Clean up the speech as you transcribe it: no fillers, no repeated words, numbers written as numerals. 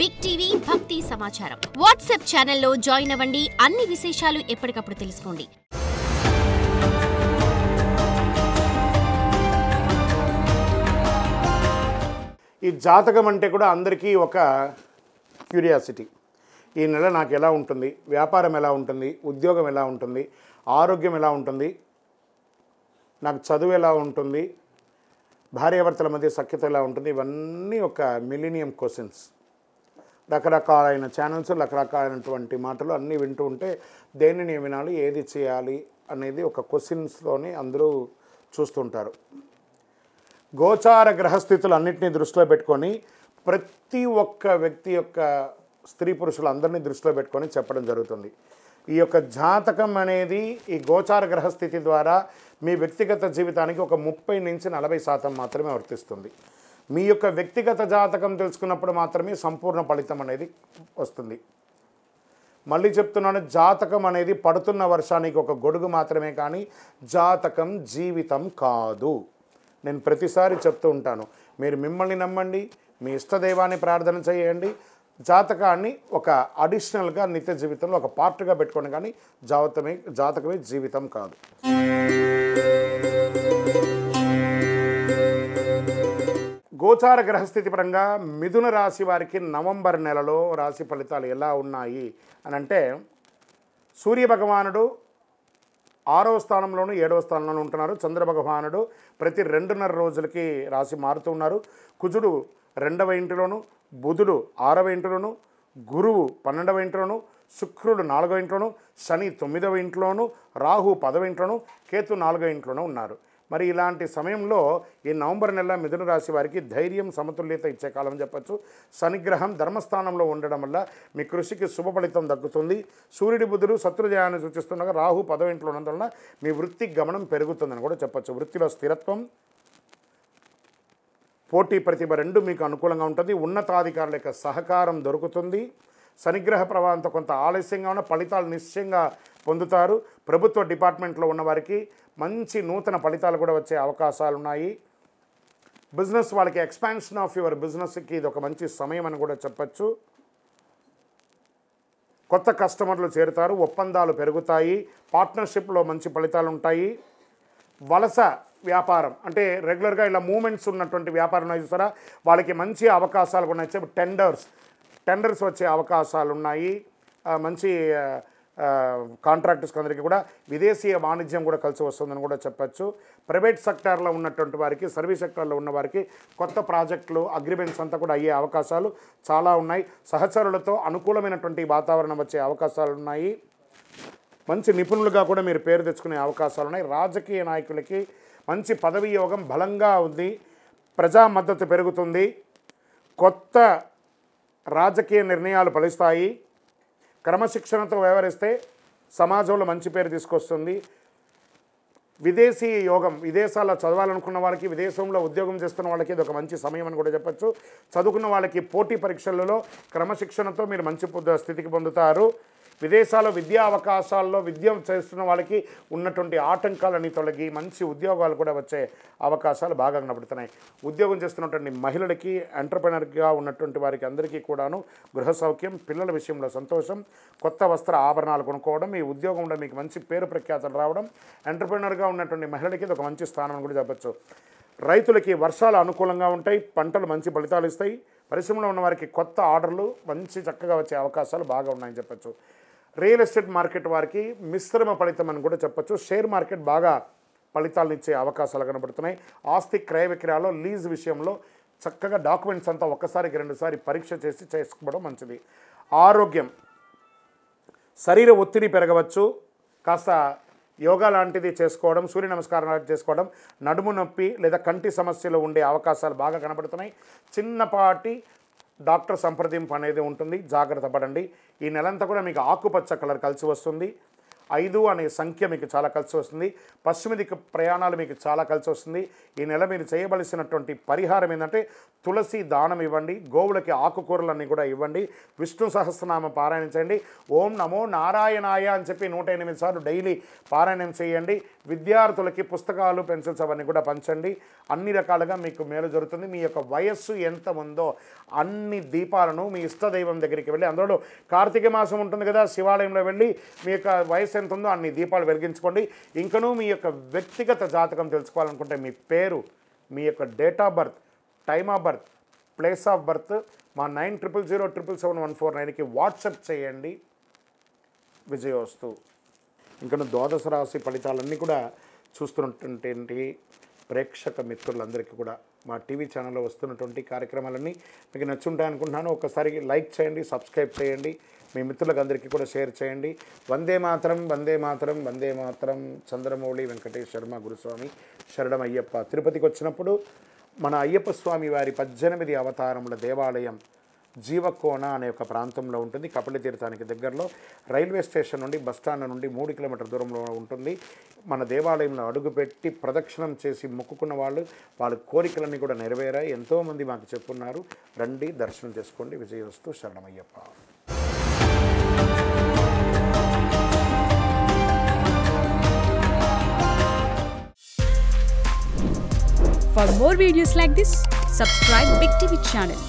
Big TV భక్తి సమాచారం WhatsApp ఛానల్లో జాయిన్ అవ్వండి. అన్ని విశేషాలు ఎప్పటికప్పుడు తెలుసుకోండి. ఈ జాతకం అంటే కూడా అందరికీ ఒక క్యూరియాసిటీ. ఈ నెల నాకు ఎలా ఉంటుంది, వ్యాపారం ఎలా ఉంటుంది, ఉద్యోగం ఎలా ఉంటుంది, ఆరోగ్యం ఎలా ఉంటుంది, నాకు చదువు ఎలా ఉంటుంది, భార్యాభర్తల మధ్య సఖ్యత ఎలా ఉంటుంది, ఇవన్నీ ఒక మిలీనియం క్వశ్చన్స్. రకరకాలైన ఛానల్స్, రకరకాలైనటువంటి మాటలు అన్నీ వింటూ ఉంటే దేనిని వినాలి, ఏది చేయాలి అనేది ఒక క్వశ్చన్స్తోనే అందరూ చూస్తుంటారు. గోచార గ్రహస్థితులు అన్నింటినీ దృష్టిలో పెట్టుకొని ప్రతి ఒక్క వ్యక్తి యొక్క స్త్రీ పురుషులు అందరినీ దృష్టిలో పెట్టుకొని చెప్పడం జరుగుతుంది. ఈ యొక్క జాతకం అనేది ఈ గోచార గ్రహస్థితి ద్వారా మీ వ్యక్తిగత జీవితానికి ఒక 30 నుంచి 40% మాత్రమే వర్తిస్తుంది. మీ యొక్క వ్యక్తిగత జాతకం తెలుసుకున్నప్పుడు మాత్రమే సంపూర్ణ ఫలితం అనేది వస్తుంది. మళ్ళీ చెప్తున్నాను, జాతకం అనేది పడుతున్న వర్షానికి ఒక గొడుగు మాత్రమే, కానీ జాతకం జీవితం కాదు. నేను ప్రతిసారి చెప్తూ ఉంటాను, మీరు మిమ్మల్ని నమ్మండి, మీ ఇష్టదైవాన్ని ప్రార్థన చేయండి, జాతకాన్ని ఒక అడిషనల్గా నిత్య జీవితంలో ఒక పార్ట్గా పెట్టుకోండి, కానీ జాతకమే జీవితం కాదు. గోచార గ్రహస్థితి పరంగా మిథున రాశి వారికి నవంబర్ నెలలో రాశి ఫలితాలు ఎలా ఉన్నాయి అని అంటే, సూర్యభగవానుడు 6వ స్థానంలోను 7వ స్థానంలోనూ ఉంటున్నారు. చంద్రభగవానుడు ప్రతి 2.5 రోజులకి రాశి మారుతూ ఉన్నారు. కుజుడు 2వ ఇంటిలోను, బుధుడు 6వ ఇంటిలోను, గురువు 12వ ఇంట్లోను, శుక్రుడు 4వ ఇంట్లోను, శని 9వ ఇంట్లోను, రాహు 10వ ఇంట్లోను, కేతు 4వ ఇంట్లోనూ ఉన్నారు. మరి ఇలాంటి సమయంలో ఈ నవంబర్ నెల మిథున రాశి వారికి ధైర్యం, సమతుల్యత ఇచ్చే కాలం చెప్పచ్చు. శనిగ్రహం ధర్మస్థానంలో ఉండడం వల్ల మీ కృషికి శుభ ఫలితం దక్కుతుంది. సూర్యుడి బుధుడు శత్రుజయాన్ని సూచిస్తుండగా రాహు 10వ ఇంట్లో ఉన్నందువలన మీ వృత్తి గమనం పెరుగుతుందని కూడా చెప్పచ్చు. వృత్తిలో స్థిరత్వం, పోటీ ప్రతిభ రెండు మీకు అనుకూలంగా ఉంటుంది. ఉన్నతాధికారుల యొక్క సహకారం దొరుకుతుంది. శనిగ్రహ ప్రభావంతో కొంత ఆలస్యంగా ఉన్న ఫలితాలు నిశ్చయంగా పొందుతారు. ప్రభుత్వ డిపార్ట్మెంట్లో ఉన్నవారికి మంచి నూతన ఫలితాలు కూడా వచ్చే అవకాశాలు ఉన్నాయి. బిజినెస్ వాళ్ళకి ఎక్స్పాన్షన్ ఆఫ్ యువర్ బిజినెస్కి ఇది ఒక మంచి సమయం అని కూడా చెప్పచ్చు. కొత్త కస్టమర్లు చేరుతారు, ఒప్పందాలు పెరుగుతాయి, పార్ట్నర్షిప్లో మంచి ఫలితాలు ఉంటాయి. వలస వ్యాపారం అంటే రెగ్యులర్గా ఇలా మూమెంట్స్ ఉన్నటువంటి వ్యాపారం చూస్తారా, వాళ్ళకి మంచి అవకాశాలు కూడా వచ్చే టెండర్స్ వచ్చే అవకాశాలు ఉన్నాయి. మంచి కాంట్రాక్టర్స్కి అందరికీ కూడా విదేశీయ వాణిజ్యం కూడా కలిసి వస్తుందని కూడా చెప్పచ్చు. ప్రైవేట్ సెక్టార్లో ఉన్నటువంటి వారికి, సర్వీస్ సెక్టార్లో ఉన్న వారికి కొత్త ప్రాజెక్టులు, అగ్రిమెంట్స్ అంతా కూడా అయ్యే అవకాశాలు చాలా ఉన్నాయి. సహచరులతో అనుకూలమైనటువంటి వాతావరణం వచ్చే అవకాశాలు ఉన్నాయి. మంచి నిపుణులుగా కూడా మీరు పేరు తెచ్చుకునే అవకాశాలు ఉన్నాయి. రాజకీయ నాయకులకి మంచి పదవీ యోగం బలంగా ఉంది. ప్రజా మద్దతు పెరుగుతుంది. కొత్త రాజకీయ నిర్ణయాలు ఫలిస్తాయి. క్రమశిక్షణతో వ్యవహరిస్తే సమాజంలో మంచి పేరు తీసుకొస్తుంది. విదేశీ యోగం, విదేశాల్లో చదవాలనుకున్న వాళ్ళకి, విదేశంలో ఉద్యోగం చేస్తున్న వాళ్ళకి ఇది ఒక మంచి సమయం అని కూడా చెప్పచ్చు. చదువుకున్న వాళ్ళకి పోటీ పరీక్షలలో క్రమశిక్షణతో మీరు మంచి స్థితికి పొందుతారు. విదేశాల్లో విద్యా అవకాశాల్లో విద్య చేస్తున్న వాళ్ళకి ఉన్నటువంటి ఆటంకాలన్నీ తొలగి మంచి ఉద్యోగాలు కూడా వచ్చే అవకాశాలు బాగా కనబడుతున్నాయి. ఉద్యోగం చేస్తున్నటువంటి మహిళలకి, ఎంటర్ప్రెనర్గా ఉన్నటువంటి వారికి అందరికీ కూడాను గృహ సౌఖ్యం, పిల్లల విషయంలో సంతోషం, కొత్త వస్త్ర ఆభరణాలు కొనుక్కోవడం, ఈ ఉద్యోగంలో మీకు మంచి పేరు ప్రఖ్యాతలు రావడం, ఎంటర్ప్రెనర్గా ఉన్నటువంటి మహిళలకి ఇది ఒక మంచి స్థానం అని కూడా చెప్పచ్చు. రైతులకి వర్షాలు అనుకూలంగా ఉంటాయి, పంటలు మంచి ఫలితాలు ఇస్తాయి. పరిశ్రమలో ఉన్న వారికి కొత్త ఆర్డర్లు మంచి చక్కగా వచ్చే అవకాశాలు బాగా ఉన్నాయని చెప్పచ్చు. రియల్ ఎస్టేట్ మార్కెట్ వారికి మిశ్రమ ఫలితం అని కూడా చెప్పచ్చు. షేర్ మార్కెట్ బాగా ఫలితాలను ఇచ్చే అవకాశాలు కనబడుతున్నాయి. ఆస్తి క్రయ విక్రయాల్లో, లీజ్ విషయంలో చక్కగా డాక్యుమెంట్స్ అంతా ఒక్కసారికి 2 పరీక్ష చేసి చేసుకోవడం మంచిది. ఆరోగ్యం, శరీర ఒత్తిడి పెరగవచ్చు. కాస్త యోగా లాంటిది చేసుకోవడం, సూర్య నమస్కారం లాంటివి చేసుకోవడం, నడుము నొప్పి లేదా కంటి సమస్యలు ఉండే అవకాశాలు బాగా కనబడుతున్నాయి. చిన్నపాటి డాక్టర్ సంప్రదింపు అనేది ఉంటుంది, జాగ్రత్త పడండి. ఈ నెలంతా కూడా మీకు ఆకుపచ్చ కలర్ కలిసి వస్తుంది. 5 అనే సంఖ్య మీకు చాలా కలిసి వస్తుంది. పశ్చిమ దిక్కు ప్రయాణాలు మీకు చాలా కలిసి వస్తుంది. ఈ నెల మీరు చేయవలసినటువంటి పరిహారం ఏంటంటే తులసి దానం ఇవ్వండి, గోవులకి ఆకుకూరలన్నీ కూడా ఇవ్వండి, విష్ణు సహస్రనామం పారాయణించండి, ఓం నమో నారాయణాయ అని చెప్పి 108 సార్లు డైలీ పారాయణం చేయండి. విద్యార్థులకి పుస్తకాలు, పెన్సిల్స్ అవన్నీ కూడా పంచండి. అన్ని రకాలుగా మీకు మేలు జరుగుతుంది. మీ యొక్క వయస్సు ఎంత ఉందో అన్ని దీపాలను మీ ఇష్టదైవం దగ్గరికి వెళ్ళి, అందులో కార్తీక మాసం ఉంటుంది కదా, శివాలయంలో వెళ్ళి మీ యొక్క వయసు ఎంత ఉందో అన్ని దీపాలు వెలిగించుకోండి. ఇంకనూ మీ యొక్క వ్యక్తిగత జాతకం తెలుసుకోవాలనుకుంటే మీ పేరు, మీ యొక్క date of birth, time of birth, place of birth మా 9007077149కి వాట్సాప్ చేయండి. విజయోస్తు. ఇంకను ద్వాదశ రాశి ఫలితాలన్నీ కూడా చూస్తున్నటువంటి ప్రేక్షక మిత్రులందరికీ కూడా మా టీవీ ఛానల్లో వస్తున్నటువంటి కార్యక్రమాలన్నీ మీకు నచ్చుంటాయనుకుంటున్నాను. ఒకసారి లైక్ చేయండి, సబ్స్క్రైబ్ చేయండి, మీ మిత్రులకు అందరికీ కూడా షేర్ చేయండి. వందే మాతరం, వందే మాతరం, వందే మాతరం. చంద్రమౌళి వెంకటేష్ శర్మ గురుస్వామి శరణం అయ్యప్ప. తిరుపతికి వచ్చినప్పుడు మన అయ్యప్ప స్వామి వారి 18 అవతారముల దేవాలయం జీవకోన అనే ఒక ప్రాంతంలో ఉంటుంది. కపిలతీర్థానికి దగ్గరలో రైల్వే స్టేషన్ నుండి బస్టాండ్ నుండి 3 కిలోమీటర్ల దూరంలో ఉంటుంది. మన దేవాలయంలో అడుగుపెట్టి ప్రదక్షిణం చేసి మొక్కుకున్న వాళ్ళ కోరికలన్నీ కూడా నెరవేరాయి. ఎంతోమంది మాకు చెప్పున్నారు. రండి, దర్శనం చేసుకోండి. విజయోస్తు. శరణమయ్యప్ప. For more videos like this, subscribe Big TV channel.